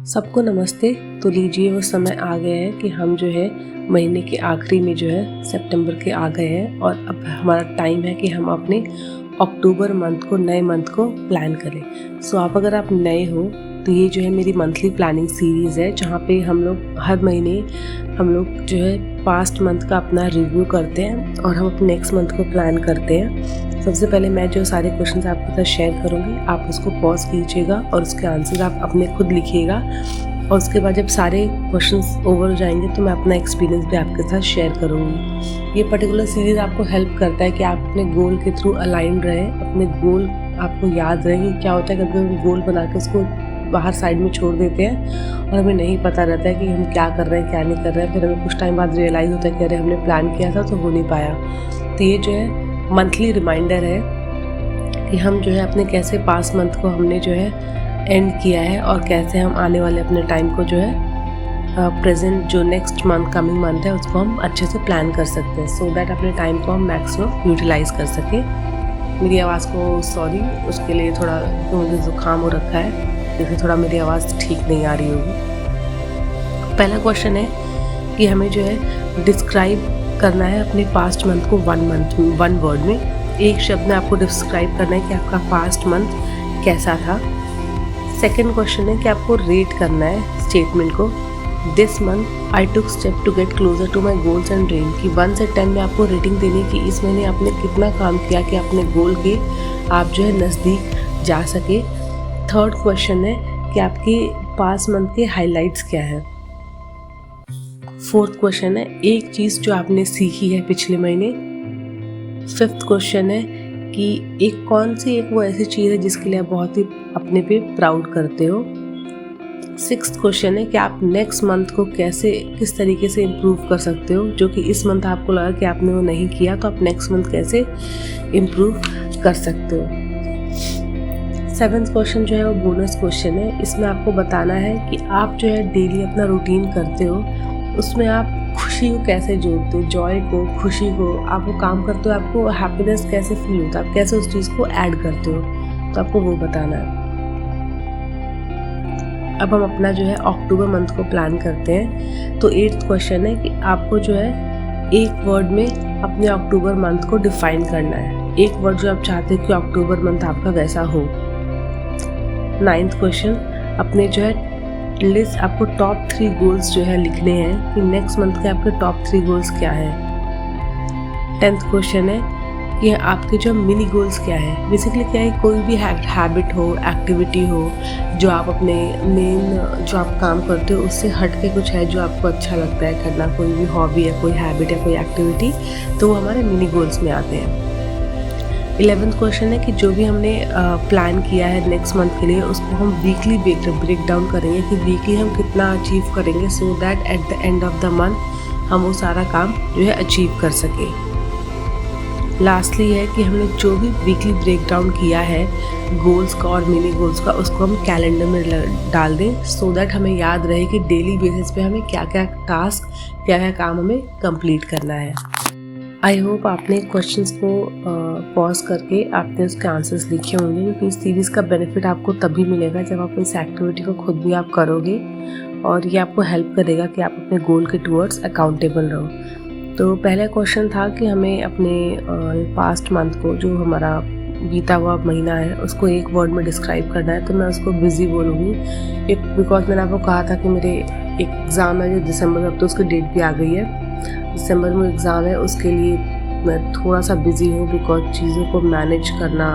सबको नमस्ते। तो लीजिए वो समय आ गया है कि हम जो है महीने के आखिरी में जो है सितंबर के आ गए हैं और अब हमारा टाइम है कि हम अपने अक्टूबर नए मंथ को प्लान करें। आप अगर आप नए हो तो ये जो है मेरी मंथली प्लानिंग सीरीज़ है जहाँ पे हम लोग हर महीने हम लोग जो है पास्ट मंथ का अपना रिव्यू करते हैं और हम अपने नेक्स्ट मंथ को प्लान करते हैं। सबसे पहले मैं जो सारे क्वेश्चंस आपके साथ शेयर करूँगी, आप उसको पॉज कीजिएगा और उसके आंसर आप अपने खुद लिखिएगा और उसके बाद जब सारे क्वेश्चंस ओवर हो जाएंगे तो मैं अपना एक्सपीरियंस भी आपके साथ शेयर करूँगी। ये पर्टिकुलर सीरीज़ आपको हेल्प करता है कि आप अपने गोल के थ्रू अलाइन रहें, अपने गोल आपको याद रहे कि क्या होता है। कभी हम गोल बना के उसको बाहर साइड में छोड़ देते हैं और हमें नहीं पता रहता है कि हम क्या कर रहे हैं क्या नहीं कर रहे हैं। फिर हमें कुछ टाइम बाद रियलाइज़ होता है कि अरे हमने प्लान किया था तो हो नहीं पाया। तो ये जो है मंथली रिमाइंडर है कि हम जो है अपने कैसे पास्ट मंथ को हमने जो है एंड किया है और कैसे हम आने वाले अपने टाइम को जो है प्रेजेंट जो नेक्स्ट मंथ कमिंग मंथ है उसको हम अच्छे से प्लान कर सकते हैं सो दैट अपने टाइम को हम मैक्सिमम यूटिलाइज कर सकें। मेरी आवाज़ को सॉरी उसके लिए थोड़ा मुझे ज़ुकाम हो रखा है, देखिए थोड़ा मेरी आवाज़ ठीक नहीं आ रही होगी। पहला क्वेश्चन है कि हमें जो है डिस्क्राइब करना है अपने पास्ट मंथ को वन वर्ड में, एक शब्द में आपको डिस्क्राइब करना है कि आपका पास्ट मंथ कैसा था। सेकंड क्वेश्चन है कि आपको रेट करना है स्टेटमेंट को, this month I took step to get closer to my goals and dream, कि 1 से 10 में आपको रेटिंग देनी है कि इस महीने आपने कितना काम किया कि अपने गोल के आप जो है नज़दीक जा सके। थर्ड क्वेश्चन है कि आपके पास्ट मंथ के हाइलाइट्स क्या है। फोर्थ क्वेश्चन है एक चीज़ जो आपने सीखी है पिछले महीने। फिफ्थ क्वेश्चन है कि एक वो ऐसी चीज़ है जिसके लिए आप बहुत ही अपने पे प्राउड करते हो। सिक्स्थ क्वेश्चन है कि आप नेक्स्ट मंथ को किस तरीके से इम्प्रूव कर सकते हो, जो कि इस मंथ आपको लगा कि आपने वो नहीं किया तो आप नेक्स्ट मंथ कैसे इम्प्रूव कर सकते हो। सेवेंथ क्वेश्चन जो है वो बोनस क्वेश्चन है, इसमें आपको बताना है कि आप जो है डेली अपना रूटीन करते हो उसमें आप खुशी को कैसे जोड़ते हो, जॉय को, खुशी को, आप वो काम करते हो आपको हैप्पीनेस कैसे फील होता है, आप कैसे उस चीज़ को ऐड करते हो, तो आपको वो बताना है। अब हम अपना जो है अक्टूबर मंथ को प्लान करते हैं। तो 8th क्वेश्चन है कि आपको जो है एक वर्ड में अपने अक्टूबर मंथ को डिफाइन करना है, एक वर्ड जो आप चाहते हो कि अक्टूबर मंथ आपका वैसा हो। 9th क्वेश्चन अपने जो है लिस्ट आपको टॉप 3 गोल्स जो है लिखने हैं कि नेक्स्ट मंथ के आपके टॉप 3 गोल्स क्या हैं। 10th क्वेश्चन है कि आपके जो मिनी गोल्स क्या है। बेसिकली क्या है, कोई भी हैबिट हो, एक्टिविटी हो जो आप अपने मेन जो आप काम करते हो उससे हट के कुछ है जो आपको अच्छा लगता है करना, कोई भी हॉबी है, कोई हैबिट है, कोई एक्टिविटी, तो वो हमारे मिनी गोल्स में आते हैं। 11th क्वेश्चन है कि जो भी हमने प्लान किया है नेक्स्ट मंथ के लिए उसको हम वीकली ब्रेक डाउन करेंगे कि वीकली हम कितना अचीव करेंगे so that at the end of the month हम वो सारा काम जो है अचीव कर सकें। लास्टली है कि हमने जो भी वीकली ब्रेक डाउन किया है गोल्स का और मिनी गोल्स का उसको हम कैलेंडर में डाल दें सो दैट हमें याद रहे कि डेली बेसिस पे हमें क्या क्या टास्क, क्या क्या काम हमें कंप्लीट करना है। आई होप आपने क्वेश्चंस को पॉज करके आपने उसके आंसर्स लिखे होंगे, क्योंकि इस सीरीज़ का बेनिफिट आपको तभी मिलेगा जब आप इस एक्टिविटी को खुद भी आप करोगे और ये आपको हेल्प करेगा कि आप अपने गोल के टूवर्ड्स अकाउंटेबल रहो। तो पहला क्वेश्चन था कि हमें अपने पास्ट मंथ को जो हमारा बीता हुआ महीना है उसको एक वर्ड में डिस्क्राइब करना है, तो मैं उसको बिज़ी बोलूँगी बिकॉज मैंने आपको कहा था कि मेरे एक एग्ज़ाम है जो दिसंबर में, अब तो उसकी डेट भी आ गई है, दिसंबर में एग्ज़ाम है, उसके लिए मैं थोड़ा सा बिज़ी हूँ बिकॉज चीज़ों को मैनेज करना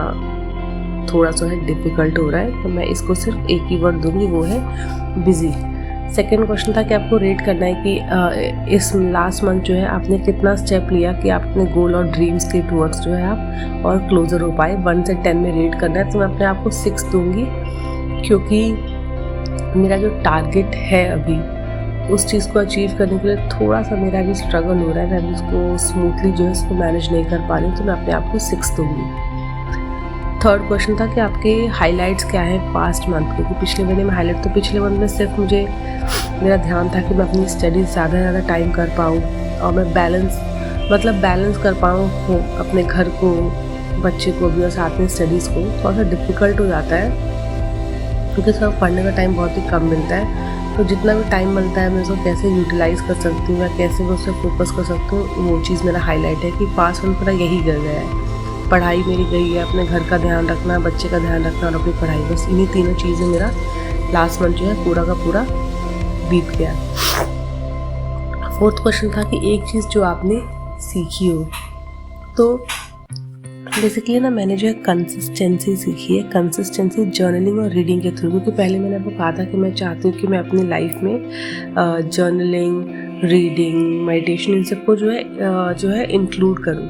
थोड़ा सा है डिफ़िकल्ट हो रहा है, तो मैं इसको सिर्फ एक ही वर्ड दूँगी, वो है बिज़ी। सेकेंड क्वेश्चन था कि आपको रेट करना है कि इस लास्ट मंथ जो है आपने कितना स्टेप लिया कि आप अपने गोल और ड्रीम्स के टूवर्ड्स जो है आप और क्लोजर हो पाए। 1 से 10 में रेट करना है, तो मैं अपने आप को 6 दूँगी क्योंकि मेरा जो टारगेट है अभी उस चीज़ को अचीव करने के लिए थोड़ा सा मेरा भी स्ट्रगल हो रहा है, मैं अभी उसको स्मूथली जो है उसको मैनेज नहीं कर पा रही हूँ, तो मैं अपने आप को 6 दूँगी। थर्ड क्वेश्चन था कि आपके हाइलाइट्स क्या है पास्ट मंथ के, क्योंकि पिछले महीने में हाईलाइट, तो पिछले मंथ में सिर्फ मेरा ध्यान था कि मैं अपनी स्टडीज़ ज़्यादा से ज़्यादा टाइम कर पाऊँ और मैं बैलेंस कर पाऊँ अपने घर को, बच्चे को भी और साथ में स्टडीज़ को। थोड़ा सा डिफ़िकल्ट हो जाता है क्योंकि सब पढ़ने का टाइम बहुत ही कम मिलता है। तो जितना भी टाइम मिलता है मैं उसको कैसे यूटिलाइज़ कर सकती हूँ या कैसे मैं उस पर फोकस कर सकती हूँ, वो चीज़ मेरा हाईलाइट है कि 5 मंथ मेरा यही कर गया है। पढ़ाई मेरी गई है, अपने घर का ध्यान रखना, बच्चे का ध्यान रखना और अपनी पढ़ाई, बस इन्हीं तीनों चीज़ें मेरा लास्ट मंथ जो है पूरा का पूरा बीत गया। 4th क्वेश्चन था कि एक चीज़ जो आपने सीखी हो। तो बेसिकली ना मैंने जो है कंसिस्टेंसी सीखी है, कंसिस्टेंसी जर्नलिंग और रीडिंग के थ्रू। क्योंकि पहले मैंने आपको कहा था कि मैं चाहती हूँ कि मैं अपनी लाइफ में जर्नलिंग, रीडिंग, मेडिटेशन इन सबको जो है इंक्लूड करूँ।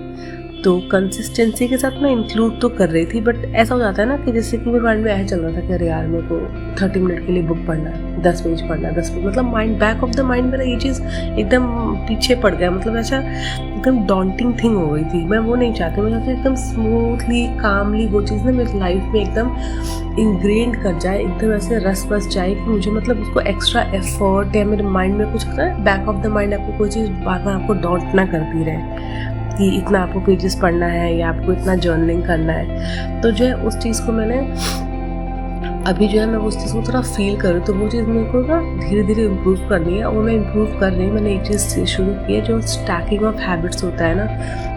तो कंसिस्टेंसी के साथ मैं इंक्लूड तो कर रही थी, बट ऐसा हो जाता है ना कि जैसे कि मेरे माइंड में ऐसा चल रहा था कि अरे यार मेरे को 30 मिनट के लिए बुक पढ़ना है, 10 पेज पढ़ना है, 10 पेज, मतलब mind back of the mind मेरा ये चीज़ एकदम पीछे पड़ गया। मतलब ऐसा एकदम डॉन्टिंग थिंग हो गई थी। मैं वो नहीं चाहती, मैं चाहती एकदम स्मूथली कामली वो चीज़ ना मेरी लाइफ में एकदम इंग्रेंड कर जाए, एकदम ऐसे रस बस जाए कि मुझे मतलब उसको एक्स्ट्रा एफर्ट या मेरे माइंड में कुछ होता है, बैक ऑफ द माइंड आपको कोई चीज़ बार बार आपको डॉन्ट ना करती रहे कि इतना आपको पेजेस पढ़ना है या आपको इतना जर्नलिंग करना है। तो जो है उस चीज़ को मैंने अभी जो है मैं उस चीज़ को थोड़ा फील करूँ, तो वो चीज़ मेरे को ना धीरे धीरे इम्प्रूव करनी है और मैं इम्प्रूव कर रही हूँ। मैंने एक चीज़ शुरू की है जो स्टैकिंग ऑफ हैबिट्स होता है ना,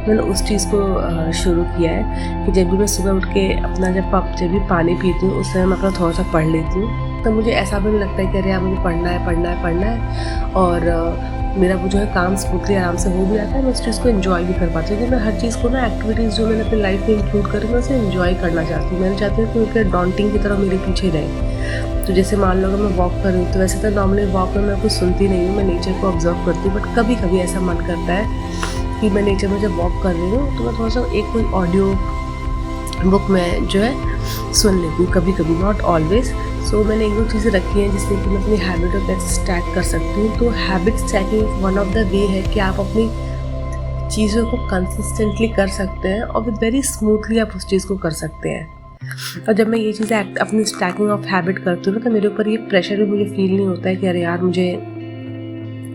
मैंने उस चीज़ को शुरू किया है कि जब भी मैं सुबह उठ के अपना जब भी पानी पीती हूँ उस समय मैं अपना थोड़ा सा पढ़ लेती हूँ। तो मुझे ऐसा भी नहीं लगता है कि अरे यार मुझे पढ़ना है और मेरा वो जो है काम स्मूथली आराम से हो भी जाता है। मैं उस चीज़ को एंजॉय भी कर पाती हूँ कि मैं हर चीज़ को ना एक्टिविटीज़ जो मैंने अपनी लाइफ में इंक्लूड करी मैं उसे एंजॉय करना चाहती हूँ। मैं चाहती हूँ कि उनके डॉन्टिंग की तरह मेरे पीछे रहे। तो जैसे मान लो अगर मैं वॉक कर रही हूँ तो वैसे तो नॉर्मली वॉक में मैं कुछ सुनती नहीं हूँ, मैं नेचर को ऑब्जर्व करती हूँ, बट कभी कभी ऐसा मन करता है कि मैं नेचर में जब वॉक कर रही हूँ तो मैं थोड़ा सा एक कोई ऑडियो बुक में जो है सुन लेती हूँ कभी कभी, नॉट ऑलवेज। सो मैंने एक दो चीज़ें रखी हैं जिससे कि मैं अपनी हैबिट को कैसे स्टैक कर सकती हूँ। तो habit stacking one of the way है कि आप अपनी चीज़ों को कंसिस्टेंटली कर सकते हैं और विद वेरी स्मूथली आप उस चीज़ को कर सकते हैं। और जब मैं ये चीज़ें अपनी स्टैकिंग ऑफ हैबिट करती हूँ ना तो मेरे ऊपर ये प्रेशर भी मुझे फील नहीं होता है कि अरे यार मुझे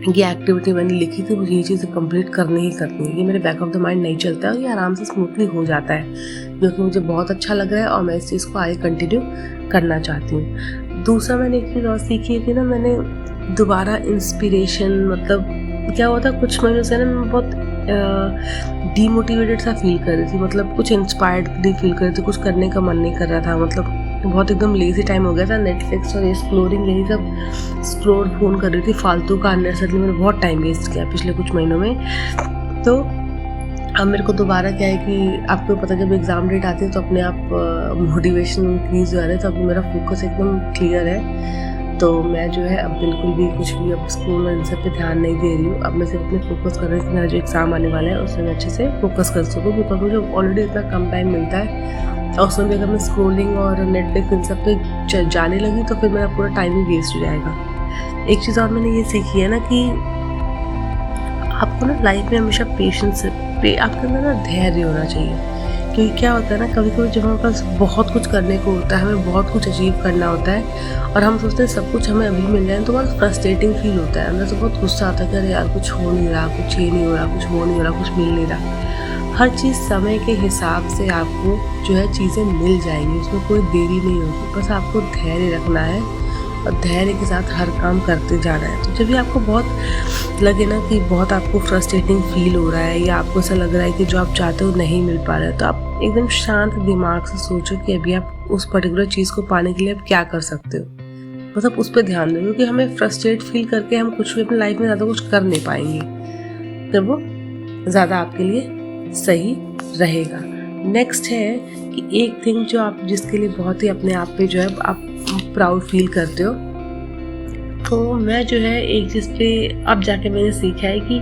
ये एक्टिविटी मैंने लिखी थी, मुझे ये चीज़ें कंप्लीट करनी ही करनी है। ये मेरे बैक ऑफ द माइंड नहीं चलता है और ये आराम से स्मूथली हो जाता है, जो कि मुझे बहुत अच्छा लग रहा है और मैं इस चीज़ को आगे कंटिन्यू करना चाहती हूँ। दूसरा मैंने एक चीज़ और सीखी है कि ना मैंने दोबारा इंस्पिरेशन, मतलब क्या हुआ था कुछ महीनों से ना मैं बहुत डीमोटिवेटेड सा फील कर रही थी, मतलब कुछ इंस्पायर्ड नहीं फील कर रही थी, कुछ करने का मन नहीं कर रहा था, मतलब बहुत एकदम लेज़ी टाइम हो गया था। नेटफ्लिक्स और एक्सप्लोरिंग यही सब स्क्रोल फ़ोन कर रही थी फालतू का, अननेसेसरी मैंने बहुत टाइम वेस्ट किया पिछले कुछ महीनों में। तो अब मेरे को दोबारा क्या है कि आपको पता जब एग्ज़ाम डेट आती है तो अपने आप मोटिवेशन इंक्रीज़ हो रहा है, तो अब मेरा फोकस एकदम क्लियर है। तो मैं जो है अब बिल्कुल भी कुछ भी अब स्कूल और इन सब पे ध्यान नहीं दे रही हूँ। अब मैं सिर्फ अपने फोकस कर रही हूँ कि मेरा जो एग्ज़ाम आने वाला है उसमें मैं अच्छे से फोकस कर सकूँ, बिकॉज मुझे ऑलरेडी इतना कम टाइम मिलता है और उसमें भी अगर मैं स्क्रोलिंग और नेटफ्लिक्स इन सब पे जाने लगी तो फिर मेरा पूरा टाइम ही वेस्ट हो जाएगा। एक चीज़ और मैंने ये सीखी है ना कि आपको ना लाइफ में हमेशा पेशेंस आपके अंदर ना धैर्य होना चाहिए। क्योंकि क्या होता है ना कभी कभी जब हमारे पास बहुत कुछ करने को होता है, हमें बहुत कुछ अचीव करना होता है और हम सोचते हैं सब कुछ हमें अभी मिल जाए तो बहुत फ्रस्ट्रेटिंग फील होता है, अंदर से बहुत गुस्सा आता है कि अरे यार कुछ हो नहीं रहा, कुछ ये नहीं हो रहा, कुछ वो नहीं हो रहा, कुछ मिल नहीं रहा। हर चीज़ समय के हिसाब से आपको जो है चीज़ें मिल जाएंगी, उसमें कोई देरी नहीं होगी, बस आपको धैर्य रखना है और धैर्य के साथ हर काम करते जाना है। तो जब भी आपको बहुत लगे ना कि बहुत आपको फ्रस्ट्रेटिंग फील हो रहा है या आपको ऐसा लग रहा है कि जो आप चाहते हो नहीं मिल पा रहा है, तो आप एकदम शांत दिमाग से सोचो कि अभी आप उस पर्टिकुलर चीज़ को पाने के लिए आप क्या कर सकते हो, मतलब उस पर ध्यान दो। क्योंकि हमें फ्रस्ट्रेट फील करके हम कुछ भी अपनी लाइफ में ज़्यादा कुछ कर नहीं पाएंगे, तो वो ज़्यादा आपके लिए सही रहेगा। नेक्स्ट है कि एक थिंग जो आप जिसके लिए बहुत ही अपने आप पे जो है आप प्राउड फील करते हो, तो मैं जो है एक चीज़ पे अब जाके मैंने सीखा है कि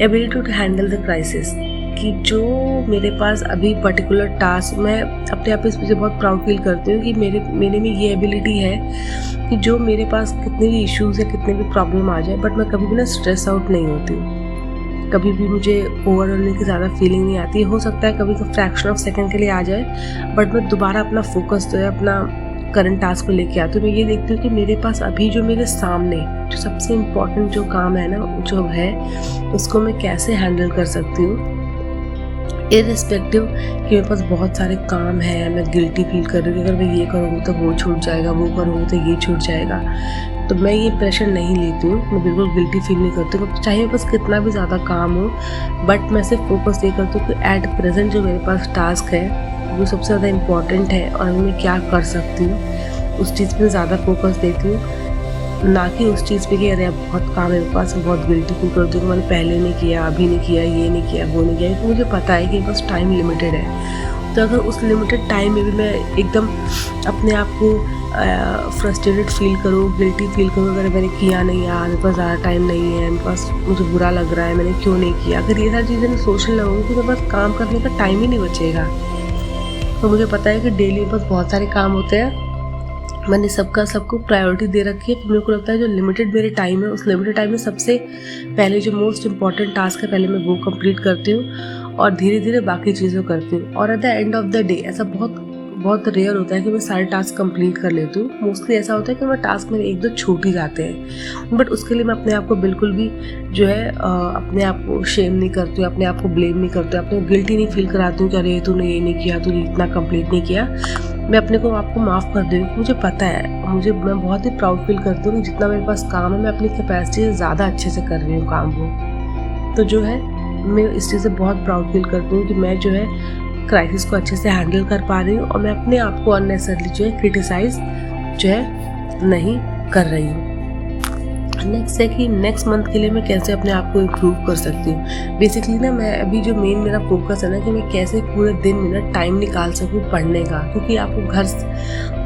ability to handle the crisis, कि जो मेरे पास अभी पर्टिकुलर टास्क, मैं अपने आप इस वजह बहुत प्राउड फील करती हूँ कि मेरे में ये एबिलिटी है कि जो मेरे पास कितने भी इश्यूज़ या कितने भी प्रॉब्लम आ जाए बट मैं कभी भी ना स्ट्रेस आउट नहीं होती हूँ, कभी भी मुझे ओवर होने की ज़्यादा फीलिंग नहीं आती। हो सकता है कभी फ्रैक्शन ऑफ सेकंड के लिए आ जाए बट मैं दोबारा अपना फोकस जो है अपना करंट टास्क को लेके आती हूँ। मैं ये देखती हूँ कि मेरे पास अभी जो मेरे सामने जो सबसे इम्पोर्टेंट जो काम है ना जो है उसको मैं कैसे हैंडल कर सकती हूँ, इर्रिस्पेक्टिव कि मेरे पास बहुत सारे काम हैं, मैं गिल्टी फील कर रही हूँ कि अगर मैं ये करूँगी तो वो छूट जाएगा, वो करूँगी तो ये छूट जाएगा, तो मैं ये प्रेशर नहीं लेती हूँ। मैं बिल्कुल गिल्टी फील नहीं करती हूँ, चाहे मेरे पास कितना भी ज़्यादा काम हो, बट मैं सिर्फ फोकस ये करती हूँ कि एट प्रेजेंट जो मेरे पास टास्क है वो सबसे ज़्यादा इम्पॉर्टेंट है और मैं क्या कर सकती हूँ उस चीज़ पर ज़्यादा फोकस देती हूँ, ना कि उस चीज़ पे कि अरे अब बहुत काम है मेरे पास, बहुत गिल्टी फील करती हूँ मैंने पहले नहीं किया, अभी नहीं किया, ये नहीं किया, वो नहीं किया, क्योंकि मुझे पता है कि बस टाइम लिमिटेड है। तो अगर उस लिमिटेड टाइम में भी मैं एकदम अपने आप को फ्रस्ट्रेटेड फील करूँ, गिल्टी फील करूँ, अगर मैंने किया नहीं यार, मेरे पास ज़्यादा टाइम नहीं है, मेरे पास मुझे बुरा लग रहा है, मैंने क्यों नहीं किया, अगर ये सारी चीज़ें मैं सोचने लगूँगी तो मेरे पास काम करने का टाइम ही नहीं बचेगा। तो मुझे पता है कि डेली मेरे पास बहुत सारे काम होते हैं, मैंने सबको प्रायोरिटी दे रखी है। फिर मेरे को लगता है जो लिमिटेड मेरे टाइम है, उस लिमिटेड टाइम में सबसे पहले जो मोस्ट इम्पॉर्टेंट टास्क है पहले मैं वो कंप्लीट करती हूँ और धीरे धीरे बाकी चीज़ें करती हूँ। और at the end of the day ऐसा बहुत रेयर होता है कि मैं सारे टास्क कंप्लीट कर लेती हूँ। मोस्टली ऐसा होता है कि मैं टास्क मेरे एक दो छूट ही जाते हैं, बट उसके लिए मैं अपने आप को बिल्कुल भी जो है अपने आप को शेम नहीं करती हूँ, अपने आप को ब्लेम नहीं करती हूँ, अपने गिल्टी नहीं फील कराती हूँ कि अरे तूने ये नहीं किया, तूने इतना कंप्लीट नहीं किया। मैं अपने को आपको माफ़ कर दूँ, मुझे पता है, मैं बहुत ही प्राउड फील करती हूँ कि जितना मेरे पास काम है मैं अपनी कैपेसिटी से ज़्यादा अच्छे से कर रही हूँ काम को। तो जो है मैं इस चीज़ से बहुत प्राउड फील करती हूँ कि मैं जो है क्राइसिस को अच्छे से हैंडल कर पा रही हूँ और मैं अपने आप को अननेसेसरली जो है क्रिटिसाइज़ जो है नहीं कर रही हूँ। नेक्स्ट है कि नेक्स्ट मंथ के लिए मैं कैसे अपने आप को इम्प्रूव कर सकती हूँ। बेसिकली ना मैं अभी जो मेन मेरा फोकस है ना कि मैं कैसे पूरे दिन में ना टाइम निकाल सकूँ पढ़ने का, क्योंकि आपको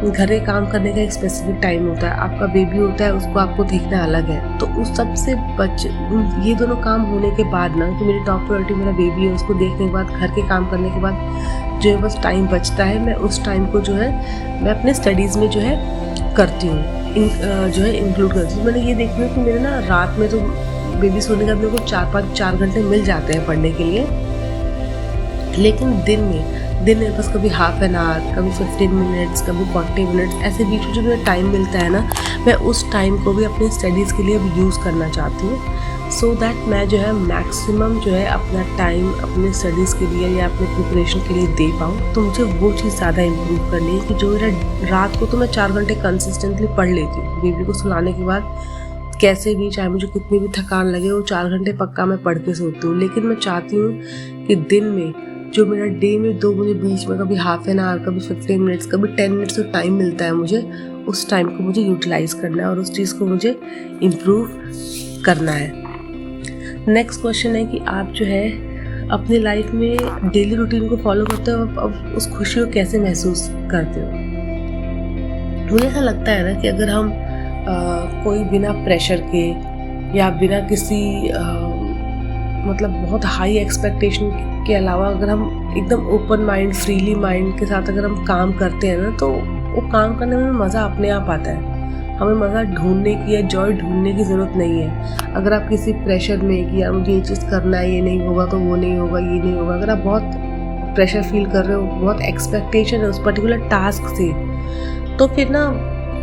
घर के काम करने का एक स्पेसिफिक टाइम होता है, आपका बेबी होता है उसको आपको देखना अलग है। तो उस सबसे ये दोनों काम होने के बाद ना कि मेरी टॉप प्रायोरिटी मेरा बेबी है, उसको देखने के बाद घर के काम करने के बाद जो है बस टाइम बचता है, मैं उस टाइम को जो है मैं अपने स्टडीज़ में जो है करती हूँ, जो है इंक्लूड करती हूँ। मैंने ये देखा कि मेरे ना रात में तो बेबी सोने के बाद मेरे को 4 घंटे मिल जाते हैं पढ़ने के लिए, लेकिन दिन में बस कभी हाफ एन आवर, कभी 15 मिनट्स, कभी 40 मिनट्स, ऐसे बीच में जो मुझे टाइम मिलता है ना मैं उस टाइम को भी अपने स्टडीज़ के लिए अब यूज़ करना चाहती हूँ, सो दैट मैं जो है मैक्सिमम जो है अपना टाइम अपने स्टडीज़ के लिए या अपने प्रिपरेशन के लिए दे पाऊँ। तो मुझे वो चीज़ ज़्यादा इम्प्रूव करनी है कि जो मेरा रात को तो मैं 4 घंटे कंसिस्टेंटली पढ़ लेती हूँ, बेबी को सुलाने के बाद कैसे भी, चाहे मुझे कितनी भी थकान लगे, वो 4 घंटे पक्का मैं पढ़ के सोती हूँ। लेकिन मैं चाहती हूँ कि दिन में जो मेरा डे में मुझे बीच में कभी हाफ एन आवर, कभी 15 मिनट्स, कभी 10 मिनट्स जो टाइम मिलता है मुझे, उस टाइम को मुझे यूटिलाइज़ करना है और उस चीज़ को मुझे इम्प्रूव करना है। नेक्स्ट क्वेश्चन है कि आप जो है अपनी लाइफ में डेली रूटीन को फॉलो करते हो, अब उस खुशी को कैसे महसूस करते हो। मुझे ऐसा लगता है ना कि अगर हम कोई बिना प्रेशर के या बिना किसी मतलब बहुत हाई एक्सपेक्टेशन के अलावा अगर हम एकदम ओपन माइंड, फ्रीली माइंड के साथ अगर हम काम करते हैं ना, तो वो काम करने में मज़ा अपने आप आता है। हमें मज़ा ढूंढने की या जॉय ढूंढने की ज़रूरत नहीं है। अगर आप किसी प्रेशर में कि यार मुझे ये चीज़ करना है, ये नहीं होगा तो वो नहीं होगा, ये नहीं होगा, अगर आप बहुत प्रेशर फील कर रहे हो, बहुत एक्सपेक्टेशन है उस पर्टिकुलर टास्क से, तो फिर ना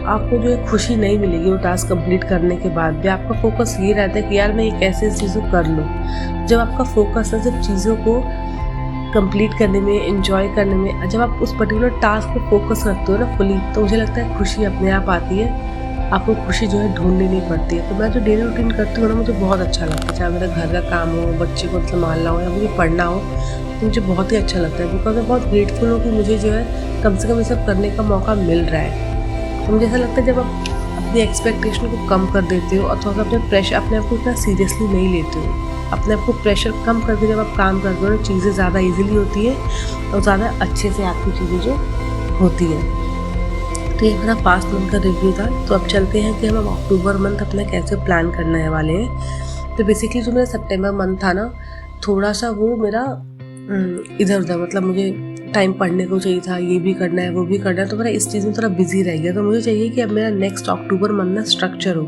आपको जो है खुशी नहीं मिलेगी वो टास्क कंप्लीट करने के बाद भी। आपका फोकस ये रहता है कि यार मैं एक ऐसी चीज़ को कर लूँ। जब आपका फोकस है सिर्फ चीज़ों को कंप्लीट करने में, एंजॉय करने में, जब आप उस पर्टिकुलर टास्क पे फोकस करते हो ना फुली, तो मुझे लगता है खुशी अपने आप आती है, आपको खुशी जो है ढूंढनी नहीं पड़ती है। तो मैं जो डेली रूटीन करती हूँ ना मुझे बहुत अच्छा लगता है, चाहे मेरा घर का काम हो, बच्चे को संभालना हो या मुझे पढ़ना हो, तो मुझे बहुत ही अच्छा लगता है। बिकॉज मैं बहुत ग्रेटफुल हूँ कि मुझे जो है कम से कम ये सब करने का मौका मिल रहा है। तो मुझे ऐसा लगता है जब आप अपनी एक्सपेक्टेशन को कम कर देते हो और थोड़ा सा अपने आप को इतना सीरियसली नहीं लेते हो, अपने आप को प्रेशर कम करके जब आप काम करते हो ना, चीज़ें ज़्यादा ईजिली होती है और ज़्यादा अच्छे से आपकी चीज़ें जो होती हैं। तो ये मेरा पास्ट मंथ का रिव्यू था। तो अब चलते हैं कि हम अक्टूबर मंथ अपना कैसे प्लान करने वाले हैं। तो बेसिकली जो मेरा सितंबर मंथ था ना, थोड़ा सा वो मेरा इधर उधर, मतलब मुझे टाइम पढ़ने को चाहिए था, ये भी करना है वो भी करना है, तो मेरा इस चीज़ में थोड़ा बिजी रह गया। तो मुझे चाहिए कि अब मेरा नेक्स्ट अक्टूबर मंथ ना स्ट्रक्चर हो,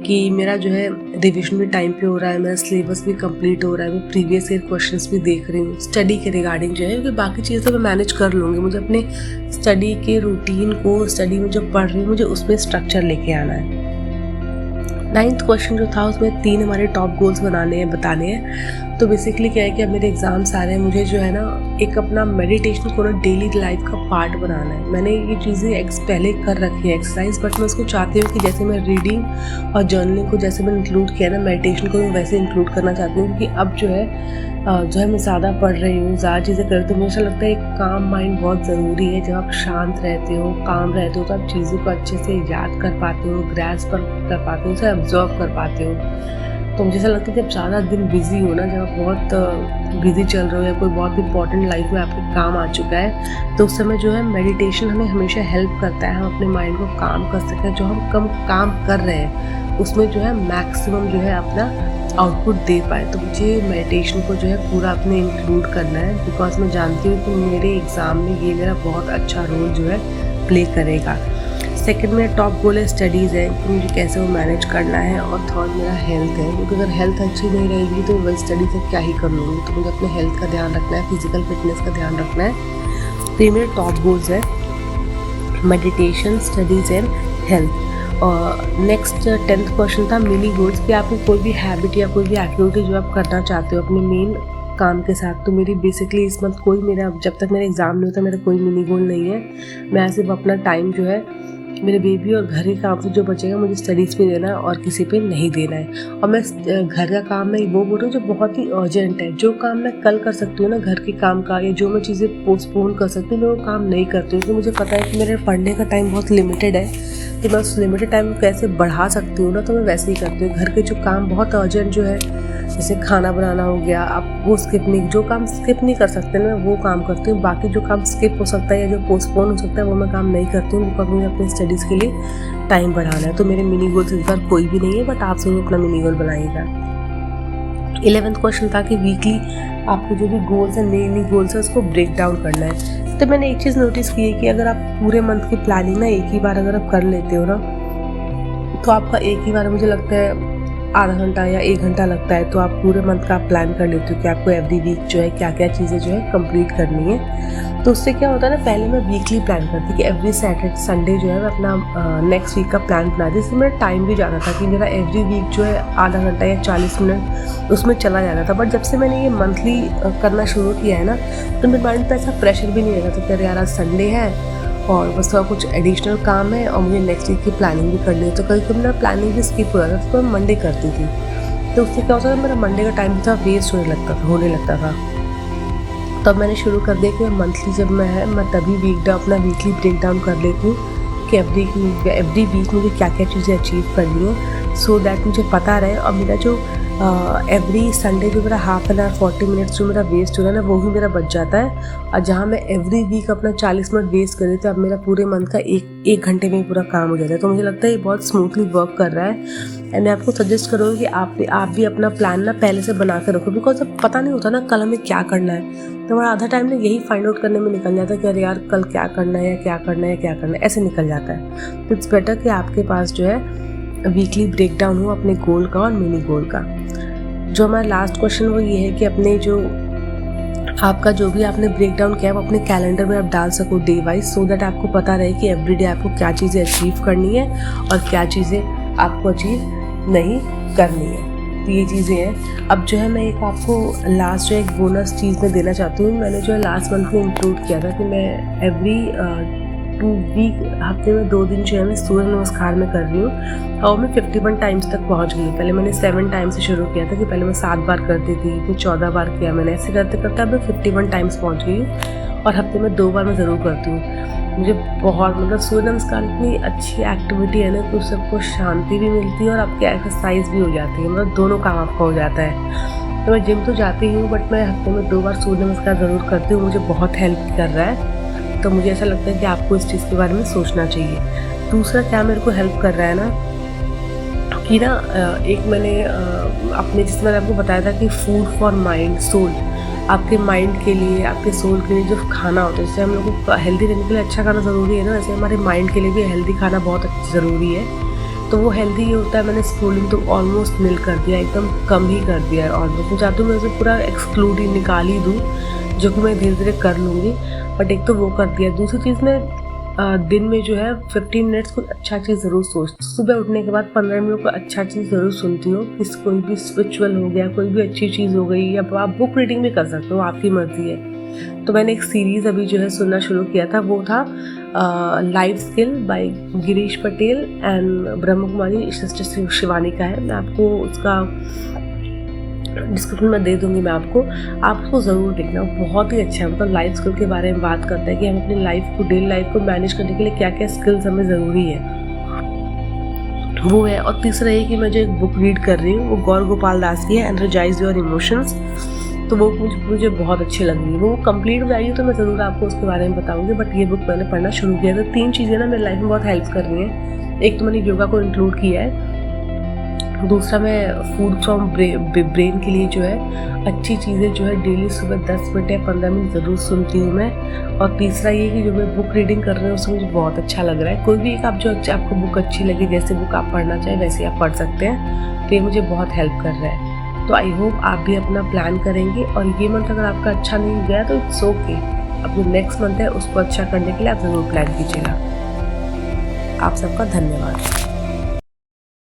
कि मेरा जो है रिविजन भी टाइम पे हो रहा है, मेरा सिलेबस भी कंप्लीट हो रहा है, मैं प्रीवियस ईयर क्वेश्चंस भी देख रही हूँ स्टडी के रिगार्डिंग जो है, क्योंकि बाकी चीज़ें मैं मैनेज कर लूँगी। मुझे अपने स्टडी के रूटीन को, स्टडी में जो पढ़ रही हूँ, मुझे उसमें स्ट्रक्चर लेके आना है। 9th क्वेश्चन जो था उसमें 3 हमारे टॉप गोल्स बताने हैं। तो बेसिकली क्या है कि अब मेरे एग्ज़ाम्स आ रहे हैं, मुझे जो है ना एक अपना मेडिटेशन को ना डेली लाइफ का पार्ट बनाना है। मैंने ये चीज़ें पहले कर रखी है एक्सरसाइज, बट मैं उसको चाहती हूँ कि जैसे मैं रीडिंग और जर्नलिंग को जैसे मैंने इंक्लूड किया ना, मेडिटेशन को मैं वैसे इंक्लूड करना चाहती हूँ। क्योंकि अब जो है मैं ज़्यादा पढ़ रही हूँ, ज़्यादा चीज़ें करती हूँ, मुझे ऐसा लगता है एक काम माइंड बहुत ज़रूरी है। जब आप शांत रहते हो, काम रहते हो, तो आप चीज़ों को अच्छे से याद कर पाते हो, ग्रैस्प कर पाते हो, उसे ऑब्जर्व कर पाते हो। तो मुझे ऐसा लगता है जब ज़्यादा दिन बिज़ी हो ना, जब आप बहुत बिज़ी चल रहे हो या कोई बहुत इंपॉर्टेंट लाइफ में आपके काम आ चुका है, तो उस समय जो है मेडिटेशन हमें हमेशा हेल्प करता है, हम अपने माइंड को काम कर सकते हैं। जो हम कम काम कर रहे हैं उसमें जो है मैक्सिमम जो है अपना आउटपुट दे पाए। तो मुझे मेडिटेशन को जो है पूरा अपने इंक्लूड करना है, बिकॉज मैं जानती हूँ कि मेरे एग्ज़ाम में ये मेरा बहुत अच्छा रोल जो है प्ले करेगा। सेकंड मेरा टॉप गोल है स्टडीज़ है कि मुझे कैसे वो मैनेज करना है। और थर्ड मेरा हेल्थ है, क्योंकि अगर हेल्थ अच्छी नहीं रहेगी तो मैं स्टडी से क्या ही कर लूँगी। तो मुझे अपने हेल्थ का ध्यान रखना है, फिजिकल फिटनेस का ध्यान रखना है। तो ये मेरे टॉप गोल्स है, मेडिटेशन, स्टडीज़ एंड हेल्थ। और नेक्स्ट 10th क्वेश्चन था मिनी गोल्स, कि आपको कोई भी हैबिट या कोई भी एक्टिविटी जो आप करना चाहते हो अपने मेन काम के साथ। तो मेरी बेसिकली इस मंथ कोई मेरा, जब तक मेरा एग्ज़ाम नहीं होता, मेरा कोई मिनी गोल नहीं है। मैं सिर्फ अपना टाइम जो है मेरे बेबी और घर के काम से जो बचेगा मुझे स्टडीज़ पे देना है और किसी पे नहीं देना है। और मैं घर का काम में वो बोल रही हूँ जो बहुत ही अर्जेंट है। जो काम मैं कल कर सकती हूँ ना घर के काम का, या जो मैं चीज़ें पोस्टपोन कर सकती हूँ, मैं वो काम नहीं करती हूँ। क्योंकि मुझे पता है कि मेरे पढ़ने का टाइम बहुत लिमिटेड है, कि मैं उस लिमिटेड टाइम को कैसे बढ़ा सकती हूँ ना, तो मैं वैसे ही करती हूँ। घर के जो काम बहुत अर्जेंट जो है, जैसे खाना बनाना हो गया, आप वो स्किप नहीं, जो काम स्किप नहीं कर सकते ना, मैं वो काम करती हूँ। बाकी जो काम स्किप हो सकता है या जो पोस्टपोन हो सकता है, वो मैं काम नहीं करती हूँ, बिकॉज मुझे अपनी स्टडीज़ के लिए टाइम बढ़ाना है। तो मेरे मिनी गोल्स इस बार कोई भी नहीं है, बट आप जरूर अपना मिनी गोल बनाइएगा। 11th क्वेश्चन था कि वीकली आपको जो भी गोल्स है, मिनी गोल्स है, उसको ब्रेक डाउन करना है। तो मैंने एक चीज़ नोटिस की है कि अगर आप पूरे मंथ की प्लानिंग ना एक ही बार अगर आप कर लेते हो ना, तो आपका एक ही बार, मुझे लगता है आधा घंटा या 1 घंटा लगता है, तो आप पूरे मंथ का आप प्लान कर लेते हो कि आपको एवरी वीक जो है क्या क्या चीज़ें जो है कंप्लीट करनी है। तो उससे क्या होता है ना, पहले मैं वीकली प्लान करती कि एवरी सैटरडे संडे जो है मैं अपना नेक्स्ट वीक का प्लान बनाती। इससे मेरा टाइम भी जाना था कि मेरा एवरी वीक जो है आधा घंटा या 40 मिनट उसमें चला जाना था। बट जब से मैंने ये मंथली करना शुरू किया है ना, तो मेरे माइंड पर ऐसा प्रेशर भी नहीं रहता। तो कह यार आज संडे है और बस थोड़ा कुछ एडिशनल काम है और मुझे नेक्स्ट वीक की प्लानिंग भी करनी है, तो कभी कभी मेरा प्लानिंग भी स्किप हो जाता था, तो मैं मंडे करती थी। तो उससे क्या होता था, मेरा मंडे का टाइम था वेस्ट होने लगता था। तब मैंने शुरू कर दिया कि मैं मंथली जब मैं तभी अपना वीकली ब्रेक डाउन कर लेती हूँ कि एवरी वीक मुझे क्या क्या चीज़ें अचीव करनी है, सो दैट मुझे पता रहे। और मेरा जो एवरी संडे जो मेरा हाफ एन आवर 40 मिनट्स जो मेरा वेस्ट हो रहा है ना, वो भी मेरा बच जाता है। और जहाँ मैं एवरी वीक अपना 40 मिनट वेस्ट कर रही थी, अब मेरा पूरे मंथ का एक घंटे में ही पूरा काम हो जाता है। तो मुझे लगता है ये बहुत स्मूथली वर्क कर रहा है। एंड मैं आपको सजेस्ट करूँगी कि आप भी अपना प्लान ना पहले से बना कर रखो, बिकॉज अब पता नहीं होता ना कल हमें क्या करना है। तो हमारा आधा टाइम ना यही फाइंड आउट करने में निकल जाता है कि अरे यार कल क्या करना है या क्या करना है, ऐसे निकल जाता है। तो इट्स बेटर कि आपके पास जो है वीकली ब्रेक डाउन हो अपने गोल का और मिनी गोल का। जो हमारा लास्ट क्वेश्चन वो ये है कि अपने जो आपका जो भी आपने ब्रेक डाउन किया है वो अपने कैलेंडर में आप डाल सको डे वाइज, सो दैट आपको पता रहे कि एवरीडे आपको क्या चीज़ें अचीव करनी है और क्या चीज़ें आपको अचीव नहीं करनी है। तो ये चीज़ें हैं। अब जो है मैं एक आपको लास्ट जो एक बोनस चीज़ में देना चाहती हूँ। मैंने जो है लास्ट मंथ में इंक्लूड किया था कि मैं एवरी 2 वीक हफ्ते में 2 दिन जो है मैं सूर्य नमस्कार में कर रही हूँ और मैं 51 टाइम्स तक पहुँच गई। पहले मैंने 7 टाइम्स से शुरू किया था कि पहले मैं 7 बार करती थी, फिर 14 बार किया मैंने, ऐसे करते करते अब मैं 51 टाइम्स पहुँच गई हूँ और हफ्ते में 2 बार मैं ज़रूर करती हूँ। मुझे बहुत मतलब सूर्य नमस्कार इतनी अच्छी एक्टिविटी है ना कि उससे आपको शांति भी मिलती है और आपकी एक्सरसाइज भी हो जाती है, मतलब दोनों काम आपका हो जाता है। तो मैं जिम तो जाती हूँ बट मैं हफ्ते में 2 बार सूर्य नमस्कार ज़रूर करती हूँ, मुझे बहुत हेल्प कर रहा है। तो मुझे ऐसा लगता है कि आपको इस चीज़ के बारे में सोचना चाहिए। दूसरा क्या मेरे को हेल्प कर रहा है ना कि ना एक मैंने अपने जिसमें मैंने आपको बताया था कि फूड फॉर माइंड सोल, आपके माइंड के लिए आपके सोल के लिए जो खाना होता है, जैसे हम लोगों को हेल्दी रहने के लिए अच्छा खाना ज़रूरी है ना, वैसे हमारे माइंड के लिए भी हेल्दी खाना बहुत ज़रूरी है। तो वो हेल्दी ये होता है, मैंने स्कूलिंग तो ऑलमोस्ट निल कर दिया, एकदम कम ही कर दिया है ऑलमोस्ट। मैं चाहती हूँ मैं उसे पूरा एक्सक्लूड निकाल ही दूँ, जो कि मैं धीरे धीरे कर लूँगी, बट एक तो वो कर दिया। दूसरी चीज़ मैं दिन में जो है 15 मिनट्स कुछ अच्छा चीज़ ज़रूर सोचती हूँ। सुबह उठने के बाद 15 मिनट को अच्छा चीज़ ज़रूर सुनती हूँ। किस कोई भी स्पिरिचुअल हो गया, कोई भी अच्छी चीज़ हो गई, या आप बुक रीडिंग भी कर सकते हो, आपकी मर्जी है। तो मैंने एक सीरीज़ अभी जो है सुनना शुरू किया था, वो था life skill by Girish Patel and Brahma Kumari sister Shivani का है। मैं आपको उसका डिस्क्रिप्शन में दे दूंगी मैं आपको ज़रूर देखना, बहुत ही अच्छा है। मतलब लाइफ स्किल के बारे में बात करता है कि हम अपनी लाइफ को, डेली लाइफ को मैनेज करने के लिए क्या क्या स्किल्स हमें ज़रूरी है, वो है। और तीसरा ये कि मैं जो एक बुक रीड कर रही हूँ वो गौर गोपाल दास की है, एनर्जाइज योर इमोशंस। तो वो मुझे बहुत अच्छी लग रही है। वो कंप्लीट हो जाएगी तो मैं ज़रूर आपको उसके बारे में बताऊँगी, बट ये बुक मैंने पढ़ना शुरू किया। तो 3 चीज़ें ना मेरी लाइफ में बहुत हेल्प कर रही हैं। एक तो मैंने योगा को इंक्लूड किया है, दूसरा मैं फूड फ्रॉम ब्रेन के लिए जो है अच्छी चीज़ें जो है डेली सुबह 10 मिनट या 15 मिनट ज़रूर सुनती हूँ मैं। और तीसरा ये कि जो मैं बुक रीडिंग कर रही हूँ उसमें मुझे बहुत अच्छा लग रहा है। कोई भी एक आप जो आपको बुक अच्छी लगे, जैसे बुक आप पढ़ना चाहें वैसे आप पढ़ सकते हैं। तो ये मुझे बहुत हेल्प कर रहा है। तो आई होप आप भी अपना प्लान करेंगे, और ये मंथ अगर आपका अच्छा नहीं गया तो इट्स ओके, अब जो नेक्स्ट मंथ है उसको अच्छा करने के लिए आप ज़रूर प्लान कीजिएगा। आप सबका धन्यवाद।